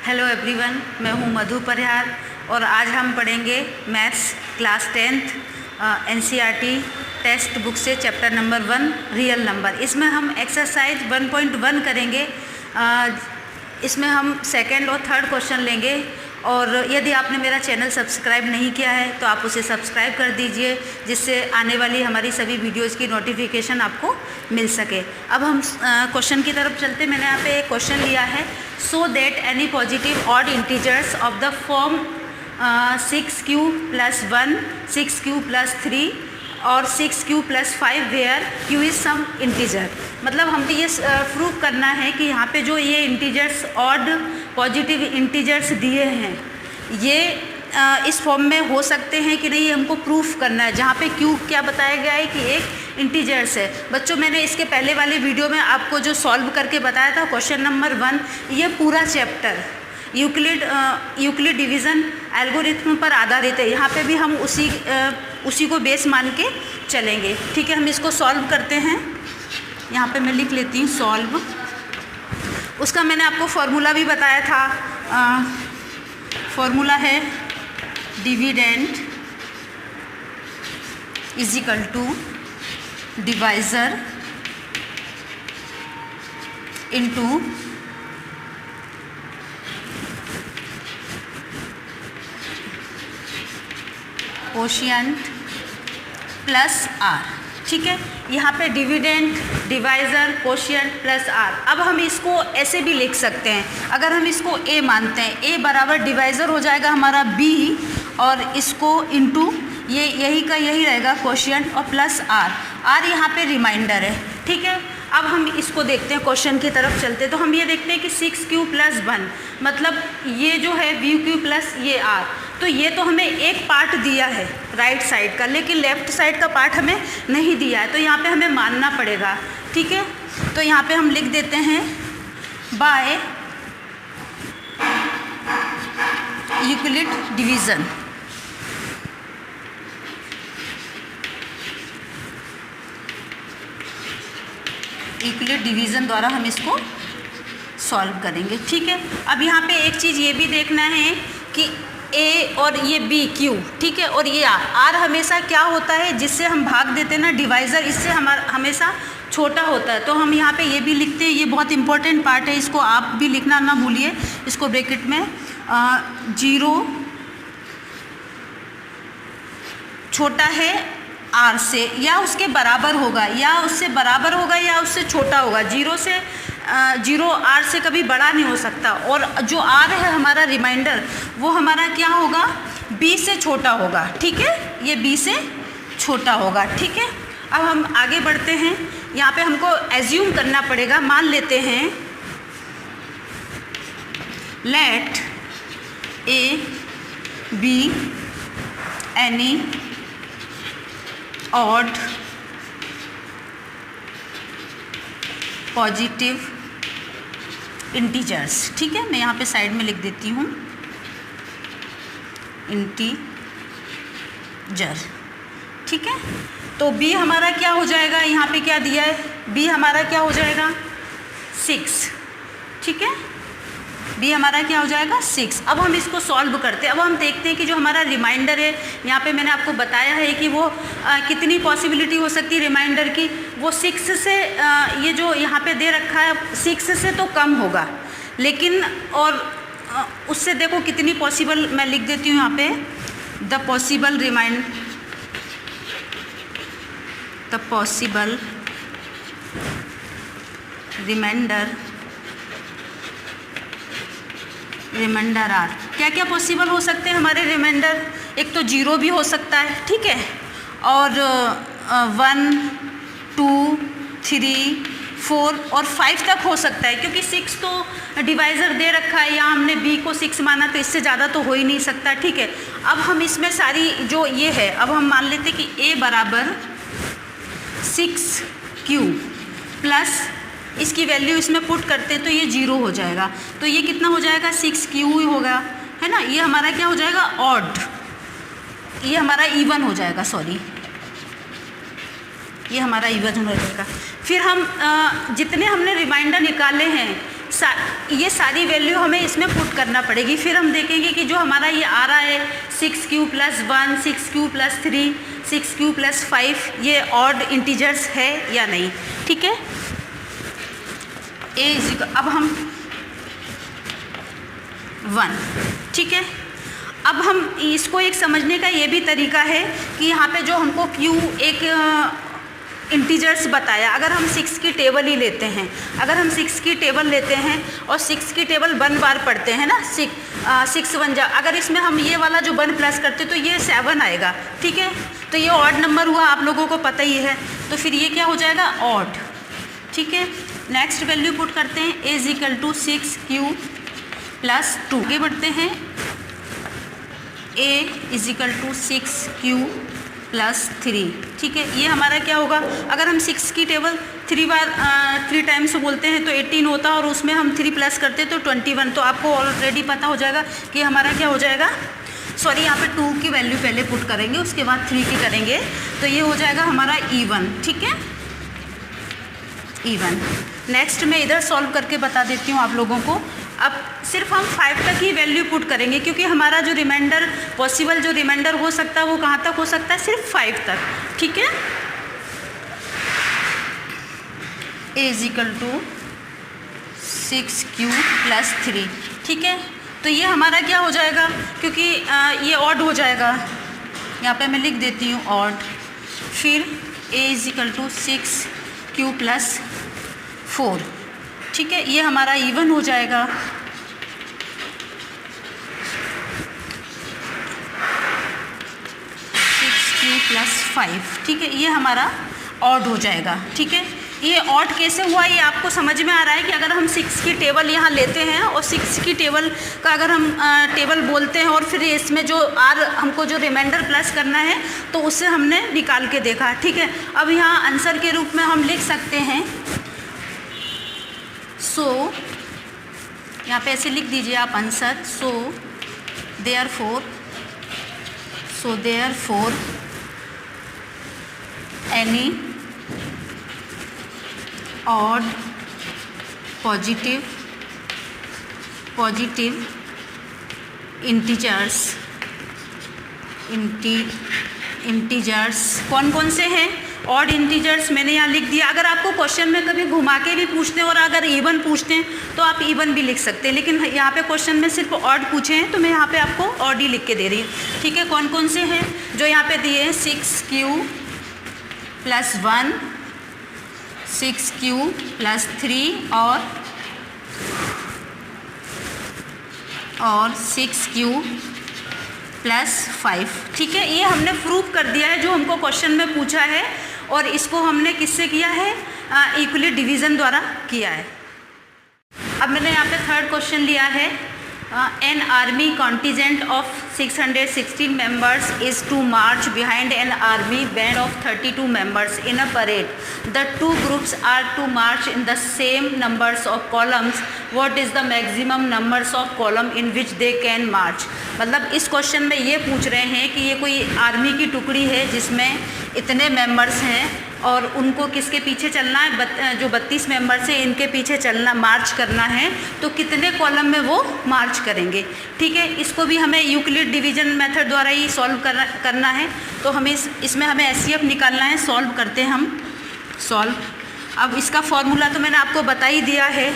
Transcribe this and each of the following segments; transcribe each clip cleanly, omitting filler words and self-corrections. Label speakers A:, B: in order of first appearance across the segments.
A: Hello everyone, मैं हूं मधु परिहार और आज हम पढ़ेंगे maths class 10th NCERT text book से चैप्टर नंबर 1 रियल नंबर। इसमें हम एक्सरसाइज 1.1 करेंगे। इसमें हम सेकंड और थर्ड क्वेश्चन लेंगे। और यदि आपने मेरा चैनल सब्सक्राइब नहीं किया है तो आप उसे सब्सक्राइब कर दीजिए, जिससे आने वाली हमारी सभी वीडियोज़ की नोटिफिकेशन आपको मिल सके। अब हम क्वेश्चन की तरफ चलते। मैंने यहाँ पे एक क्वेश्चन लिया है, so that any positive odd integers of the form 6q + 1, 6q + 3 और 6q + 5 where q is some integer. मतलब हमें ये प्रूव करना है कि यहाँ पे जो ये इंटीजर्स ऑड पॉजिटिव इंटीजर्स दिए हैं ये इस फॉर्म में हो सकते हैं कि नहीं, हमको प्रूफ करना है। जहाँ पे q क्या बताया गया है कि एक इंटीजर्स है। बच्चों, मैंने इसके पहले वाले वीडियो में आपको जो सॉल्व करके बताया था क्वेश्चन नंबर 1, ये पूरा चैप्टर यूक्लिड डिवीज़न एल्गोरिथम पर आधारित है। यहाँ पे भी हम उसी को बेस मान के चलेंगे। ठीक है, हम इसको सॉल्व करते हैं। यहाँ पे मैं लिख लेती हूँ सॉल्व। उसका मैंने आपको फॉर्मूला भी बताया था। फॉर्मूला है dividend = divisor into quotient plus r। ठीक है, यहाँ पे dividend, divisor, quotient plus r। अब हम इसको ऐसे भी लिख सकते हैं, अगर हम इसको a मानते हैं, a बराबर डिवाइज़र हो जाएगा हमारा b और इसको इंटू ये यही का यही रहेगा कोशिएंट और प्लस r। r यहाँ पे रिमाइंडर है। ठीक है, अब हम इसको देखते हैं, क्वेश्चन की तरफ चलते हैं। तो हम ये देखते हैं कि 6q + 1 मतलब ये जो है vq प्लस ये r, तो ये तो हमें एक पार्ट दिया है राइट साइड का, लेकिन लेफ़्ट साइड का पार्ट हमें नहीं दिया है, तो यहाँ पे हमें मानना पड़ेगा। ठीक है, तो यहाँ पे हम लिख देते हैं by Euclid division. Euclid division द्वारा हम इसको सॉल्व करेंगे। ठीक है, अब यहाँ पे एक चीज़ ये भी देखना है कि a और ये b q, ठीक है, और ये r हमेशा क्या होता है, जिससे हम भाग देते हैं ना डिवाइज़र, इससे हमारा हमेशा छोटा होता है। तो हम यहाँ पे ये भी लिखते हैं, ये बहुत इंपॉर्टेंट पार्ट है, इसको आप भी लिखना ना भूलिए। इसको ब्रैकेट में 0 छोटा है r से या उसके बराबर होगा, या उससे बराबर होगा या उससे छोटा होगा। 0 r से कभी बड़ा नहीं हो सकता। और जो r है हमारा रिमाइंडर, वो हमारा क्या होगा, b से छोटा होगा। ठीक है, ये b से छोटा होगा। ठीक है, अब हम आगे बढ़ते हैं। यहाँ पे हमको एज्यूम करना पड़ेगा, मान लेते हैं let a b any odd positive integers. ठीक है, मैं यहाँ पे साइड में लिख देती हूँ इंटीजर। ठीक है, तो b हमारा क्या हो जाएगा, यहाँ पे क्या दिया है, b हमारा क्या हो जाएगा 6। ठीक है, b हमारा क्या हो जाएगा 6। अब हम इसको सॉल्व करते हैं। अब हम देखते हैं कि जो हमारा रिमाइंडर है, यहाँ पे मैंने आपको बताया है कि वो कितनी पॉसिबिलिटी हो सकती है रिमाइंडर की। वो 6 से ये जो यहाँ पे दे रखा है 6 से तो कम होगा, लेकिन और उससे देखो कितनी पॉसिबल, मैं लिख देती हूँ यहाँ पे द पॉसिबल रिमाइंडर आर। क्या क्या पॉसिबल हो सकते हैं हमारे रिमाइंडर, एक तो 0 भी हो सकता है। ठीक है, और 1, 2, 3, 4 और 5 तक हो सकता है, क्योंकि 6 तो डिवाइज़र दे रखा है, या हमने b को 6 माना, तो इससे ज़्यादा तो हो ही नहीं सकता। ठीक है, अब हम इसमें सारी जो ये है, अब हम मान लेते हैं कि a बराबर 6q प्लस इसकी वैल्यू इसमें पुट करते हैं तो ये 0 हो जाएगा। तो ये कितना हो जाएगा 6q होगा, है ना। ये हमारा क्या हो जाएगा ऑड, ये हमारा इवन हो जाएगा, सॉरी ये हमारा इवन हो जाएगा। फिर हम जितने हमने रिमाइंडर निकाले हैं ये सारी वैल्यू हमें इसमें पुट करना पड़ेगी। फिर हम देखेंगे कि जो हमारा ये आ रहा है 6q + 1, 6q + 3, 6q + 5 ये ऑड इंटीजर्स है या नहीं। ठीक है, अब हम 1, ठीक है। अब हम इसको एक समझने का ये भी तरीका है कि यहाँ पे जो हमको q एक इंटीजर्स बताया, अगर हम 6 की टेबल ही लेते हैं, अगर हम 6 की टेबल लेते हैं और 6 की टेबल 1 बार पढ़ते हैं ना, 6 1 जा, अगर इसमें हम ये वाला जो 1 प्लस करते तो ये 7 आएगा। ठीक है, तो ये ऑड नंबर हुआ, आप लोगों को पता ही है, तो फिर ये क्या हो जाएगा, ऑड। ठीक है, नेक्स्ट वैल्यू पुट करते हैं, a = 6q + 2। आगे बढ़ते हैं, a = 6q + 3। ठीक है, ये हमारा क्या होगा, अगर हम 6 की टेबल 3 टाइम्स बोलते हैं तो 18 होता है, और उसमें हम 3 प्लस करते हैं तो 21। तो आपको ऑलरेडी पता हो जाएगा कि हमारा क्या हो जाएगा, सॉरी यहाँ पे 2 की वैल्यू पहले पुट करेंगे, उसके बाद 3 की करेंगे, तो ये हो जाएगा हमारा even। ठीक है, even। नेक्स्ट मैं इधर सॉल्व करके बता देती हूँ आप लोगों को। अब सिर्फ हम 5 तक ही वैल्यू पुट करेंगे, क्योंकि हमारा जो रिमाइंडर पॉसिबल जो रिमाइंडर हो सकता है वो कहाँ तक हो सकता है, सिर्फ 5 तक। ठीक है, a = 6q + 3। ठीक है, तो ये हमारा क्या हो जाएगा, क्योंकि ये ऑड हो जाएगा, यहाँ पे मैं लिख देती हूँ ऑड। फिर a = 6q + 4। ठीक है, ये हमारा इवन हो जाएगा। 6q + 5। ठीक है, ये हमारा ऑड हो जाएगा। ठीक है, ये ऑड कैसे हुआ ये आपको समझ में आ रहा है कि अगर हम 6 की टेबल यहाँ लेते हैं और 6 की टेबल का अगर हम टेबल बोलते हैं और फिर इसमें जो हमको जो रिमाइंडर प्लस करना है तो उससे हमने निकाल के देखा। ठीक है, अब यहाँ आंसर के रूप में हम लिख सकते हैं, सो यहाँ पे ऐसे लिख दीजिए आप answer, so therefore any odd positive integers कौन कौन से हैं, ऑड इंटीजर्स मैंने यहाँ लिख दिया। अगर आपको क्वेश्चन में कभी घुमा के भी पूछते हैं और अगर इवन पूछते हैं तो आप इवन भी लिख सकते हैं, लेकिन यहाँ पे क्वेश्चन में सिर्फ ऑड पूछे हैं तो मैं यहाँ पे आपको ऑड ही लिख के दे रही हूँ। ठीक है, कौन कौन से हैं जो यहाँ पे दिए हैं, 6q + 1, 6q + 3 और 6q + 5। ठीक है, ये हमने प्रूव कर दिया है जो हमको क्वेश्चन में पूछा है, और इसको हमने किससे किया है, इक्वली डिवीज़न द्वारा किया है। अब मैंने यहाँ पे थर्ड क्वेश्चन लिया है, an army contingent of 616 members is to march behind an army band of 32 members in a parade. The two groups are to march in the same numbers of columns. What is the maximum numbers of column in which they can march? मतलब इस question में ये पूछ रहे हैं कि ये कोई आर्मी की टुकड़ी है जिसमें इतने मेंबर्स हैं और उनको किसके पीछे चलना है, जो 32 मेंबर्स हैं इनके पीछे चलना, मार्च करना है, तो कितने कॉलम में वो मार्च करेंगे। ठीक है, इसको भी हमें यूक्लिड डिवीजन मेथड द्वारा ही सॉल्व करना है, तो हमें इसमें हमें एचसीएफ निकालना है। सॉल्व करते हैं हम, सॉल्व। अब इसका फॉर्मूला तो मैंने आपको बता ही दिया है,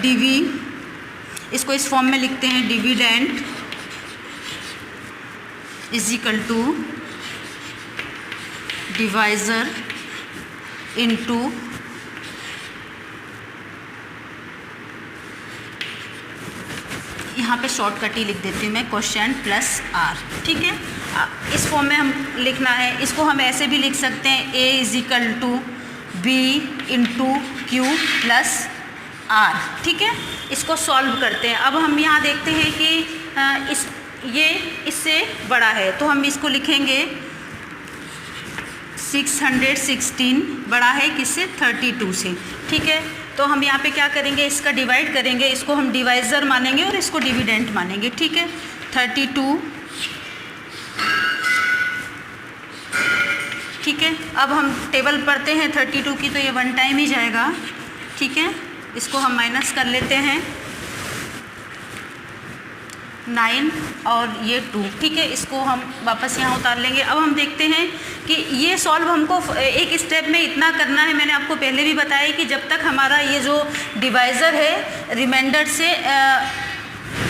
A: डिवी, इसको इस फॉर्म में लिखते हैं, डिविडेंड = डिवाइज़र इनटू यहाँ पे शॉर्टकट ही लिख देती हूँ मैं, क्वेश्चन + R। ठीक है, इस फॉर्म में हम लिखना है। इसको हम ऐसे भी लिख सकते हैं, A = B × Q + R। ठीक है, इसको सॉल्व करते हैं। अब हम यहाँ देखते हैं कि ये इससे बड़ा है, तो हम इसको लिखेंगे 616 बड़ा है किससे, 32 से। ठीक है, तो हम यहाँ पे क्या करेंगे, इसका डिवाइड करेंगे, इसको हम डिवाइज़र मानेंगे और इसको डिविडेंट मानेंगे। ठीक है, 32। ठीक है, अब हम टेबल पढ़ते हैं 32 की, तो ये 1 टाइम ही जाएगा। ठीक है, इसको हम माइनस कर लेते हैं 9 और ये 2, ठीक है। इसको हम वापस यहाँ उतार लेंगे। अब हम देखते हैं कि ये सॉल्व हमको एक स्टेप में इतना करना है। मैंने आपको पहले भी बताया कि जब तक हमारा ये जो डिवाइज़र है रिमाइंडर से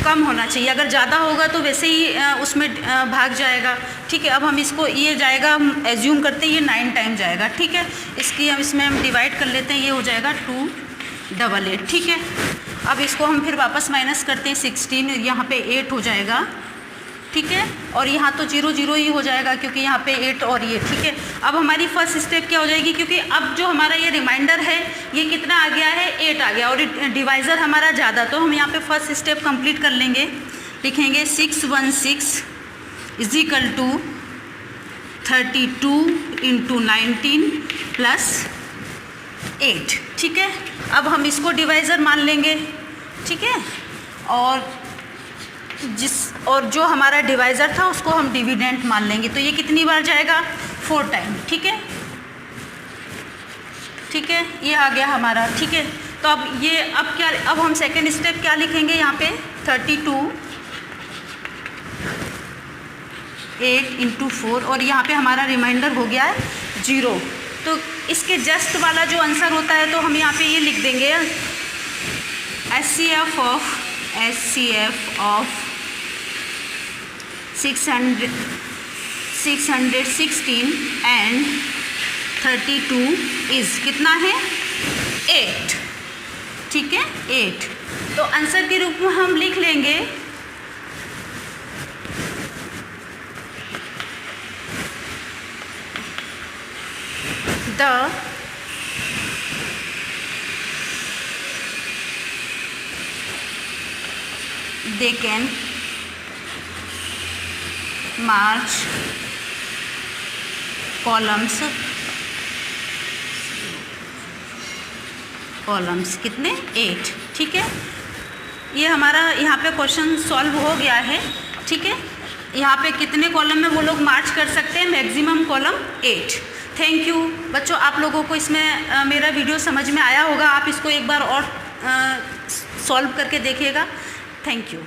A: कम होना चाहिए, अगर ज़्यादा होगा तो वैसे ही उसमें भाग जाएगा, ठीक है। अब हम इसको ये जाएगा, हम एज्यूम करते हैं ये 9 टाइम जाएगा, ठीक है। इसकी हम इसमें हम डिवाइड कर लेते हैं, ये हो जाएगा 288, ठीक है। अब इसको हम फिर वापस माइनस करते हैं 16, यहाँ पे 8 हो जाएगा, ठीक है। और यहाँ तो 0 0 ही हो जाएगा क्योंकि यहाँ पे 8 और ये, ठीक है। अब हमारी फर्स्ट स्टेप क्या हो जाएगी, क्योंकि अब जो हमारा ये रिमाइंडर है ये कितना आ गया है, 8 आ गया और डिवाइज़र हमारा ज़्यादा, तो हम यहाँ पे फर्स्ट स्टेप कंप्लीट कर लेंगे। लिखेंगे 616 इज इक्वल टू 32 × 19 + 8, ठीक है। अब हम इसको डिवाइज़र मान लेंगे, ठीक है। और जो हमारा डिवाइज़र था उसको हम डिविडेंड मान लेंगे। तो ये कितनी बार जाएगा, 4 टाइम, ठीक है, ठीक है। ये आ गया हमारा, ठीक है। तो अब ये अब हम सेकेंड स्टेप क्या लिखेंगे यहाँ पे, 32 8 × 4 और यहाँ पे हमारा रिमाइंडर हो गया है 0। तो इसके जस्ट वाला जो आंसर होता है तो हम यहाँ पे ये लिख देंगे HCF ऑफ 616 एंड 32 इज़ कितना है, 8, ठीक है, 8। तो आंसर के रूप में हम लिख लेंगे they can march कॉलम्स कितने, 8, ठीक है। ये हमारा यहाँ पे क्वेश्चन सॉल्व हो गया है, ठीक है। यहाँ पे कितने कॉलम में वो लोग मार्च कर सकते हैं, मैक्सिमम कॉलम 8। थैंक यू बच्चों, आप लोगों को इसमें मेरा वीडियो समझ में आया होगा। आप इसको एक बार और सॉल्व करके देखिएगा। Thank you.